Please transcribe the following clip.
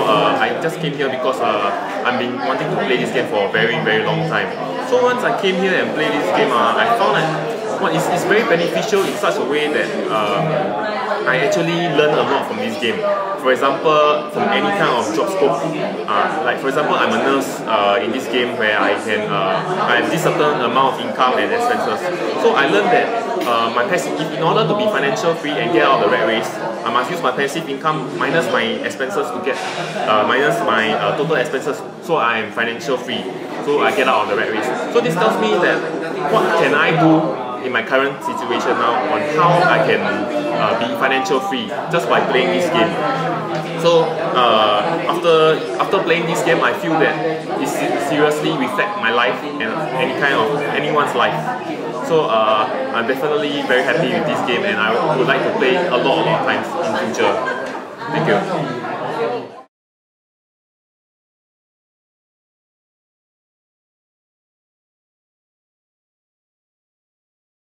I just came here because I've been wanting to play this game for a very long time. So once I came here and played this game, I found that it's very beneficial in such a way that I actually learn a lot from this game. For example, from any kind of job scope. Like for example, I'm a nurse in this game where I have this certain amount of income and expenses. So I learned that my passive, in order to be financial free and get out of the rat race, I must use my passive income minus my expenses to get minus my total expenses, so I am financial free. So I get out of the rat race. So this tells me that what can I do in my current situation now on how I can be financial free just by playing this game. So after playing this game, I feel that it seriously reflects my life and anyone's life. So I'm definitely very happy with this game, and I would like to play a lot of times in future. Thank you.